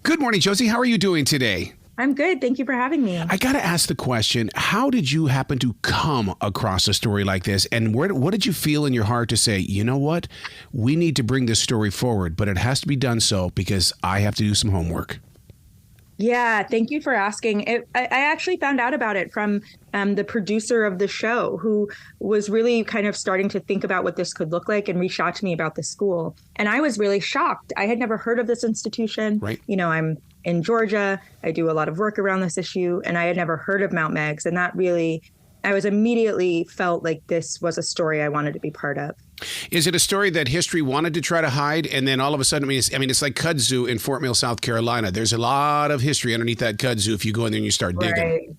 Good morning, Josie. How are you doing today? I'm good. Thank you for having me. I got to ask the question, how did you happen to come across a story like this? And what did you feel in your heart to say, you know what, we need to bring this story forward, but it has to be done so because I have to do some homework? Yeah, thank you for asking. I actually found out about it from the producer of the show, who was really kind of starting to think about what this could look like and reached out to me about the school. And I was really shocked. I had never heard of this institution. Right. You know, I'm in Georgia. I do a lot of work around this issue, and I had never heard of Mount Meigs. And that really, I was immediately felt like this was a story I wanted to be part of. Is it a story that history wanted to try to hide, and then all of a sudden, it's like kudzu in Fort Mill, South Carolina. There's a lot of history underneath that kudzu if you go in there and you start digging.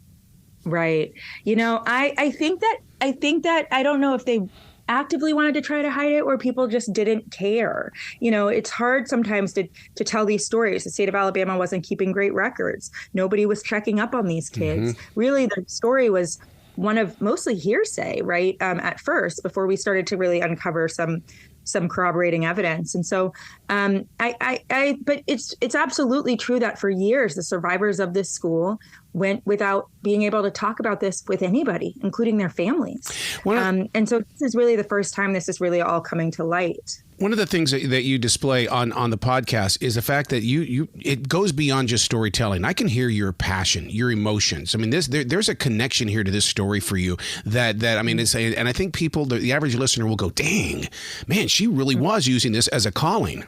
Right. You know, I think that I don't know if they actively wanted to try to hide it or people just didn't care. You know, it's hard sometimes to tell these stories. The state of Alabama wasn't keeping great records. Nobody was checking up on these kids. Really, the story was one of mostly hearsay, right? At first, before we started to really uncover some corroborating evidence. And so, but it's absolutely true that for years, the survivors of this school went without being able to talk about this with anybody, including their families. And so this is really the first time this is really all coming to light. One of the things that you display on the podcast is the fact that it goes beyond just storytelling. I can hear your passion, your emotions. I mean, there's a connection here to this story for you that I mean, and I think people, the average listener will go, dang, man, she really was using this as a calling.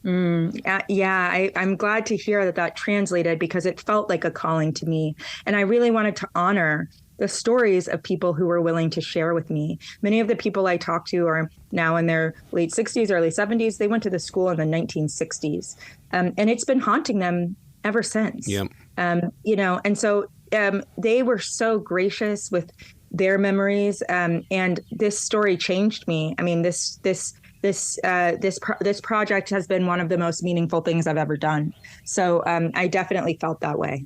Yeah, I'm glad to hear that translated because it felt like a calling to me. And I really wanted to honor the stories of people who were willing to share with me. Many of the people I talked to are now in their late 60s, early 70s. They went to the school in the 1960s, and it's been haunting them ever since. Yep. You know, and so they were so gracious with their memories, and this story changed me. I mean, this project has been one of the most meaningful things I've ever done. So I definitely felt that way.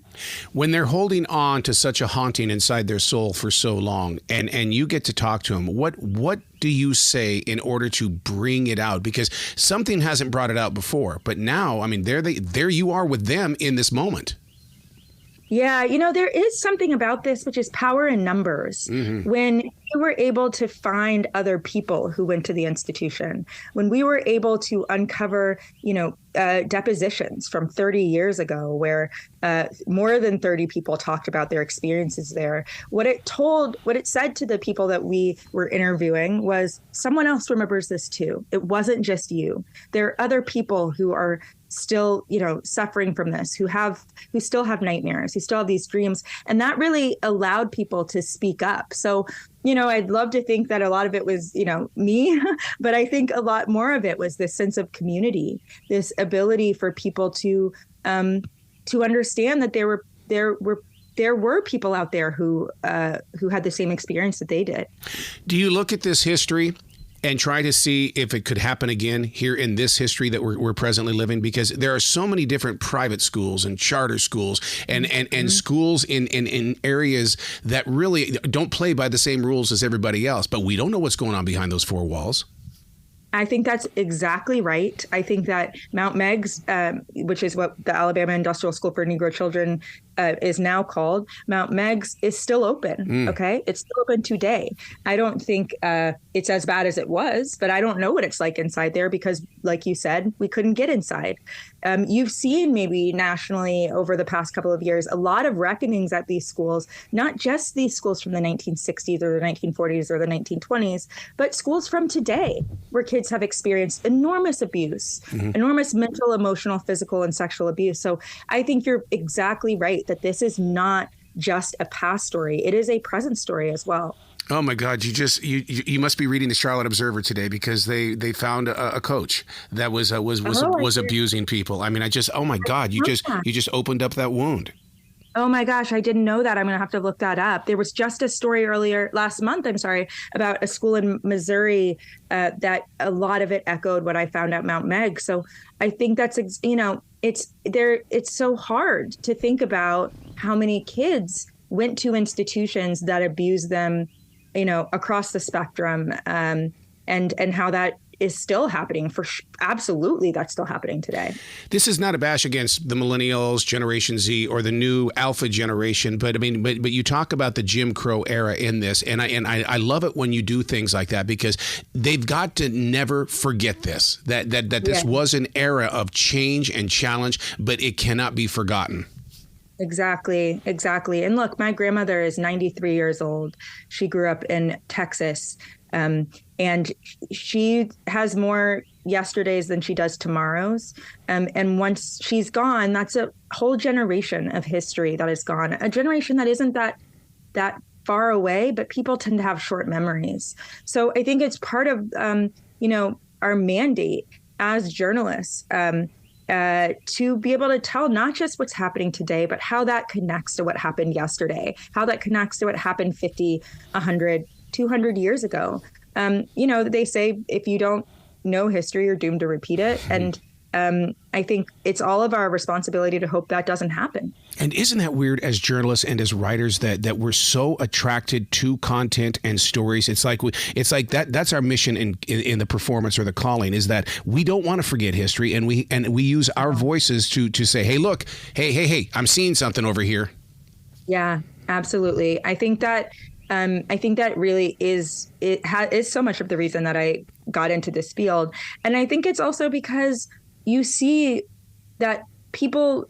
When they're holding on to such a haunting inside their soul for so long, and you get to talk to them, what do you say in order to bring it out? Because something hasn't brought it out before, but now, I mean, there you are with them in this moment. Yeah, you know, there is something about this, which is power in numbers. When we were able to find other people who went to the institution, when we were able to uncover, you know, depositions from 30 years ago where more than 30 people talked about their experiences there, what it said to the people that we were interviewing was someone else remembers this too. It wasn't just you. There are other people who are still, you know, suffering from this, who still have nightmares, who still have these dreams. And that really allowed people to speak up. So, you know, I'd love to think that a lot of it was, you know, me, but I think a lot more of it was this sense of community, this ability for people to understand that there were people out there who had the same experience that they did. Do you look at this history and try to see if it could happen again here in this history that we're presently living? Because there are so many different private schools and charter schools and schools in areas that really don't play by the same rules as everybody else. But we don't know what's going on behind those four walls. I think that's exactly right. I think that Mount Meigs, which is what the Alabama Industrial School for Negro Children is now called, Mount Meigs is still open. Okay, it's still open today. I don't think it's as bad as it was, but I don't know what it's like inside there because, like you said, we couldn't get inside. You've seen maybe nationally over the past couple of years a lot of reckonings at these schools, not just these schools from the 1960s or the 1940s or the 1920s, but schools from today where kids have experienced enormous abuse, enormous mental, emotional, physical, and sexual abuse. So I think you're exactly right that this is not just a past story. It is a present story as well. Oh my God! You must be reading the Charlotte Observer today because they found a coach that was abusing people. I mean, oh my God! You just opened up that wound. Oh my gosh, I didn't know that. I'm going to have to look that up. There was just a story last month, about a school in Missouri that a lot of it echoed what I found at Mount Meigs. So I think that's, you know, it's so hard to think about how many kids went to institutions that abused them, you know, across the spectrum, and how that is still happening absolutely. That's still happening today. This is not a bash against the millennials, Generation Z, or the new Alpha generation, but I mean, but you talk about the Jim Crow era in this, and I love it when you do things like that, because they've got to never forget this, that this was an era of change and challenge, but it cannot be forgotten. Exactly. And look, my grandmother is 93 years old. She grew up in Texas, and she has more yesterdays than she does tomorrows. And once she's gone, that's a whole generation of history that is gone. A generation that isn't that far away, but people tend to have short memories. So I think it's part of, our mandate as journalists, to be able to tell not just what's happening today, but how that connects to what happened yesterday, how that connects to what happened 50, 100, 200 years ago. They say if you don't know history, you're doomed to repeat it. And I think it's all of our responsibility to hope that doesn't happen. And isn't that weird as journalists and as writers that we're so attracted to content and stories? It's like that's our mission in the performance or the calling, is that we don't want to forget history, and we use our voices to say, hey, look, hey, I'm seeing something over here. Yeah, absolutely. I think that really is so much of the reason that I got into this field. And I think it's also because you see that people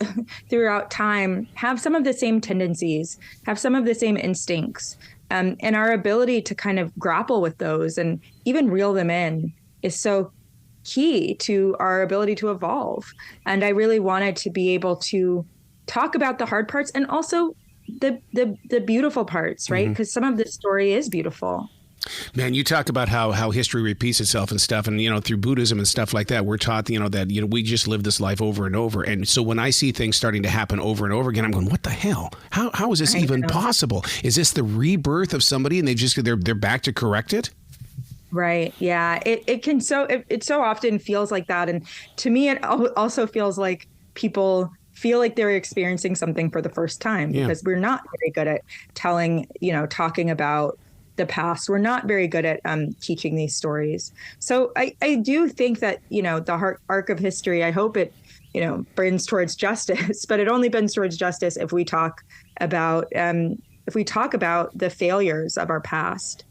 throughout time have some of the same tendencies, have some of the same instincts, and our ability to kind of grapple with those and even reel them in is so key to our ability to evolve. And I really wanted to be able to talk about the hard parts and also the beautiful parts, right? Because some of this story is beautiful. Man, you talk about how history repeats itself and stuff, and through Buddhism and stuff like that, we're taught that we just live this life over and over. And so when I see things starting to happen over and over again, I'm going, what the hell? How is this even possible? Is this the rebirth of somebody and they're back to correct it? Right. Yeah. It so often feels like that, and to me, it also feels like people feel like they're experiencing something for the first time because we're not very good at talking about the past. We're not very good at teaching these stories. So I do think that, the arc of history, I hope it, bends towards justice, but it only bends towards justice if we talk about the failures of our past.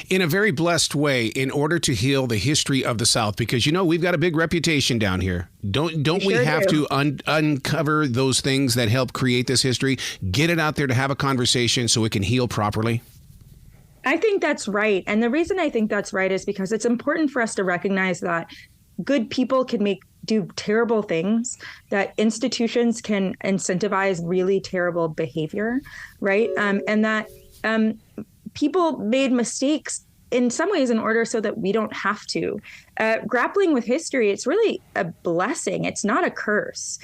In a very blessed way, in order to heal the history of the South, because we've got a big reputation down here. Don't we have to uncover those things that help create this history, get it out there to have a conversation so it can heal properly? I think that's right. And the reason I think that's right is because it's important for us to recognize that good people can do terrible things, that institutions can incentivize really terrible behavior, right? And that people made mistakes in some ways in order so that we don't have to. Grappling with history, it's really a blessing. It's not a curse.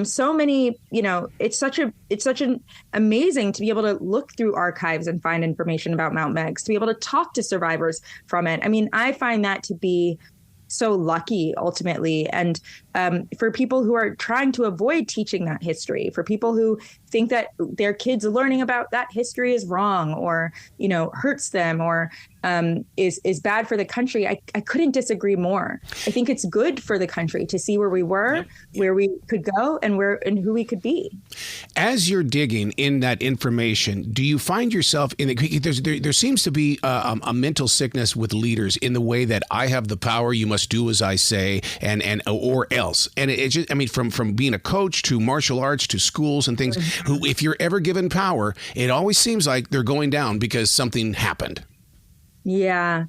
So many, it's such an amazing to be able to look through archives and find information about Mount Meigs, to be able to talk to survivors from it. I mean, I find that to be so lucky ultimately. And for people who are trying to avoid teaching that history, for people who think that their kids learning about that history is wrong or, hurts them or is bad for the country, I couldn't disagree more. I think it's good for the country to see where we were, where we could go, and who we could be. As you're digging in that information, do you find yourself there seems to be a mental sickness with leaders in the way that I have the power, you must do as I say, and or else. And it just, from being a coach to martial arts to schools and things, who, if you're ever given power, it always seems like they're going down because something happened. Yeah.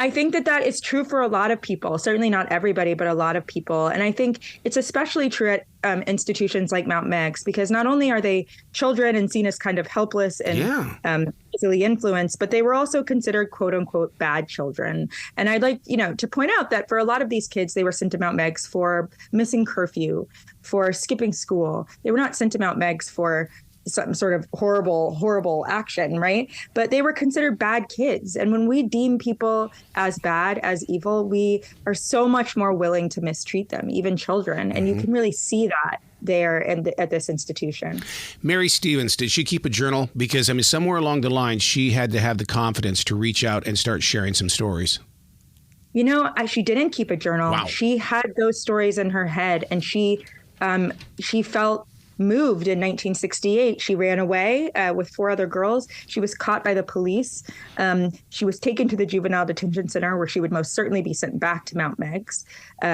I think that is true for a lot of people, certainly not everybody, but a lot of people. And I think it's especially true at institutions like Mount Meigs, because not only are they children and seen as kind of helpless and easily influenced, but they were also considered, quote unquote, bad children. And I'd like, to point out that for a lot of these kids, they were sent to Mount Meigs for missing curfew, for skipping school. They were not sent to Mount Meigs for some sort of horrible action, right? But they were considered bad kids. And when we deem people as bad, as evil, we are so much more willing to mistreat them, even children. And you can really see that there and at this institution. Mary Stevens, did she keep a journal? Because, I mean, somewhere along the line, she had to have the confidence to reach out and start sharing some stories. You know, she didn't keep a journal. Wow. She had those stories in her head, and she felt moved in 1968. She ran away with 4 other girls. She was caught by the police. She was taken to the juvenile detention center, where she would most certainly be sent back to Mount Meigs.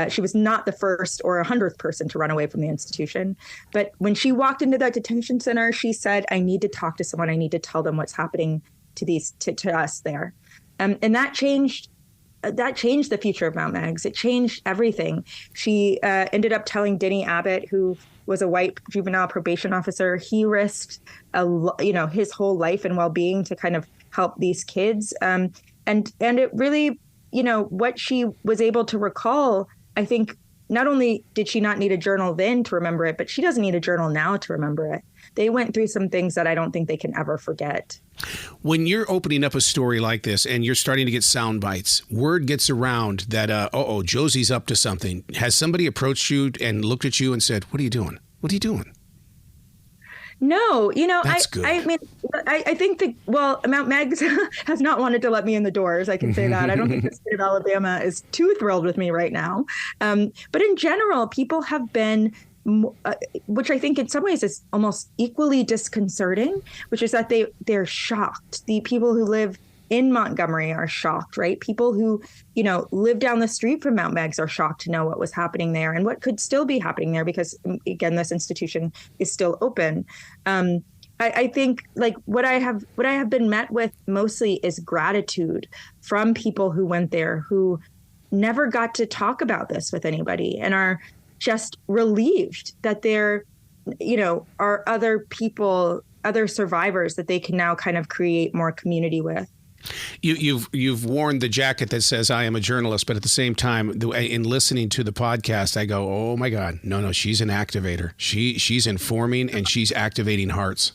She was not the first or 100th person to run away from the institution. But when she walked into that detention center, she said, I need to talk to someone. I need to tell them what's happening to us there. And that changed the future of Mount Meigs. It changed everything. She ended up telling Denny Abbott, who was a white juvenile probation officer. He risked his whole life and well-being to kind of help these kids. And it really, what she was able to recall, I think not only did she not need a journal then to remember it, but she doesn't need a journal now to remember it. They went through some things that I don't think they can ever forget. When you're opening up a story like this and you're starting to get sound bites, word gets around that, Josie's up to something. Has somebody approached you and looked at you and said, what are you doing? What are you doing? No, That's good. I think Mount Meigs has not wanted to let me in the doors. I can say that. I don't think the state of Alabama is too thrilled with me right now. But in general, people have been, which I think in some ways is almost equally disconcerting, which is that they're shocked. The people who live in Montgomery are shocked, right? People who, live down the street from Mount Meigs are shocked to know what was happening there and what could still be happening there, because, again, this institution is still open. I think what I have been met with mostly is gratitude from people who went there, who never got to talk about this with anybody and are just relieved that there, are other people, other survivors that they can now kind of create more community with. You've worn the jacket that says I am a journalist, but at the same time, in listening to the podcast, I go, oh my God, no, she's an activator. She's informing and she's activating hearts.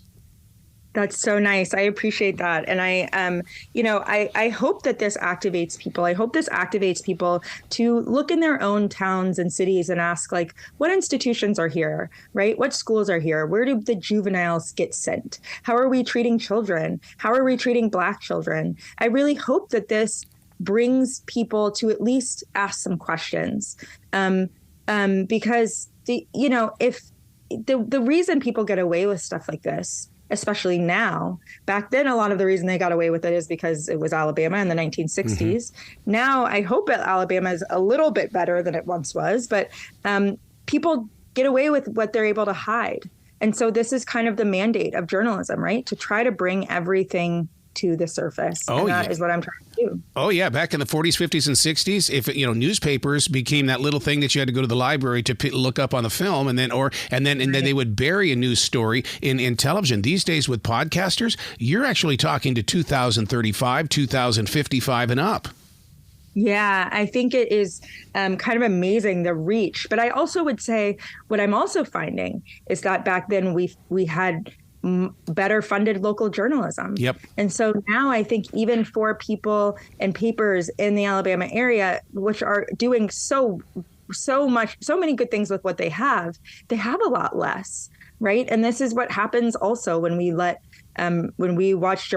That's so nice. I appreciate that. And I hope that this activates people. I hope this activates people to look in their own towns and cities and ask, what institutions are here, right? What schools are here? Where do the juveniles get sent? How are we treating children? How are we treating Black children? I really hope that this brings people to at least ask some questions. Because if the reason people get away with stuff like this, especially now, back then, a lot of the reason they got away with it is because it was Alabama in the 1960s. Mm-hmm. Now, I hope that Alabama is a little bit better than it once was, but people get away with what they're able to hide. And so this is kind of the mandate of journalism, right? To try to bring everything to the surface. Oh, and that is what I'm trying to do. Oh, yeah. Back in the 40s, 50s, and 60s, if newspapers became that little thing that you had to go to the library to look up on the film, and then they would bury a news story in television. These days with podcasters, you're actually talking to 2035, 2055 and up. Yeah, I think it is kind of amazing, the reach. But I also would say what I'm also finding is that back then we had better funded local journalism. Yep. And so now I think even for people and papers in the Alabama area, which are doing so many good things with what they have a lot less, right? And this is what happens also when we watch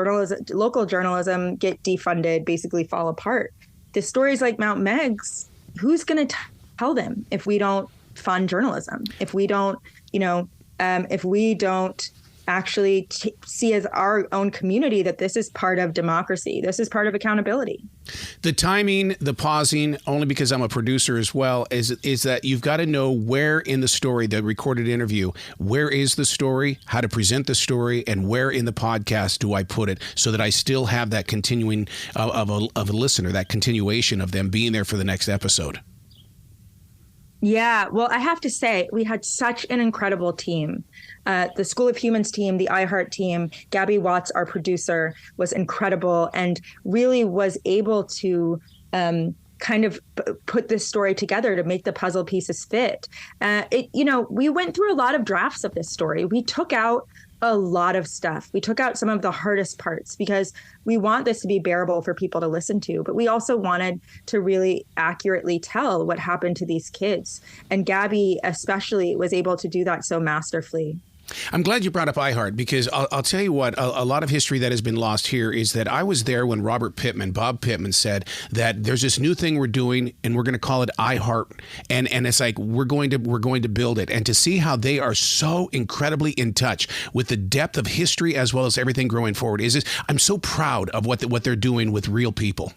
local journalism get defunded, basically fall apart. The stories like Mount Meigs, who's going to tell them if we don't fund journalism, if we don't, if we don't actually see as our own community that this is part of democracy. This is part of accountability. The timing, the pausing, only because I'm a producer as well, is that you've got to know where in the story, the recorded interview, where is the story, how to present the story, and where in the podcast do I put it so that I still have that continuing of a listener, that continuation of them being there for the next episode. Yeah, well, I have to say, we had such an incredible team. The School of Humans team, the iHeart team, Gabby Watts, our producer, was incredible and really was able to kind of put this story together to make the puzzle pieces fit. We went through a lot of drafts of this story. We took out a lot of stuff. We took out some of the hardest parts because we want this to be bearable for people to listen to, but we also wanted to really accurately tell what happened to these kids. And Gabby especially was able to do that so masterfully. I'm glad you brought up iHeart because I'll tell you what, a lot of history that has been lost here is that I was there when Bob Pittman said that there's this new thing we're doing and we're going to call it iHeart. And it's like, we're going to build it. And to see how they are so incredibly in touch with the depth of history as well as everything growing forward I'm so proud of what they're doing with real people.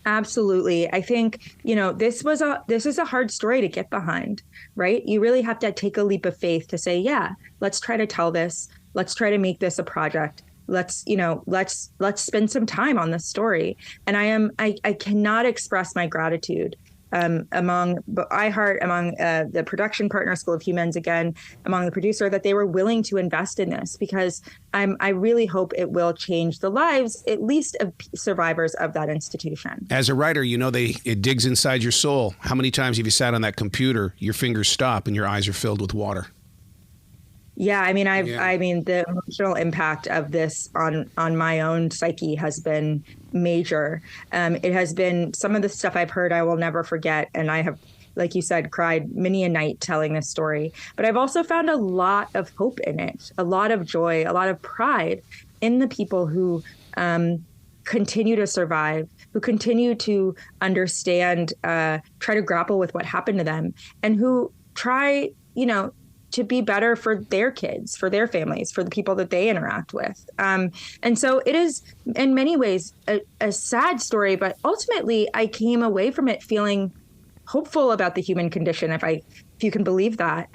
Absolutely. I think, this is a hard story to get behind, right? You really have to take a leap of faith to say, yeah, let's try to tell this. Let's try to make this a project. Let's spend some time on this story. And I cannot express my gratitude among iHeart, among the production partner, School of Humans, again, among the producer, that they were willing to invest in this, because I really hope it will change the lives, at least of survivors of that institution. As a writer, it digs inside your soul. How many times have you sat on that computer, your fingers stop and your eyes are filled with water? Yeah, I mean, the emotional impact of this on my own psyche has been major. It has been some of the stuff I've heard I will never forget. And I have, like you said, cried many a night telling this story. But I've also found a lot of hope in it, a lot of joy, a lot of pride in the people who continue to survive, who continue to understand, try to grapple with what happened to them, and who try, to be better for their kids, for their families, for the people that they interact with. And so it is, in many ways, a sad story, but ultimately I came away from it feeling hopeful about the human condition, if you can believe that.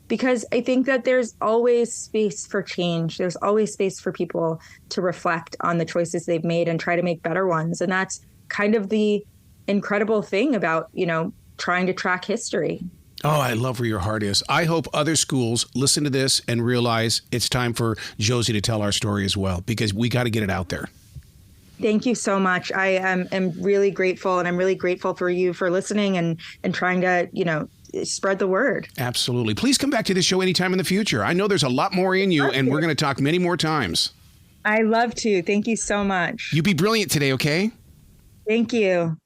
Because I think that there's always space for change. There's always space for people to reflect on the choices they've made and try to make better ones. And that's kind of the incredible thing about, trying to track history. Oh, I love where your heart is. I hope other schools listen to this and realize it's time for Josie to tell our story as well, because we got to get it out there. Thank you so much. I am really grateful, and I'm really grateful for you for listening and trying to, spread the word. Absolutely. Please come back to this show anytime in the future. I know there's a lot more in you, and we're going to talk many more times. I love to. Thank you so much. You be brilliant today, okay? Thank you.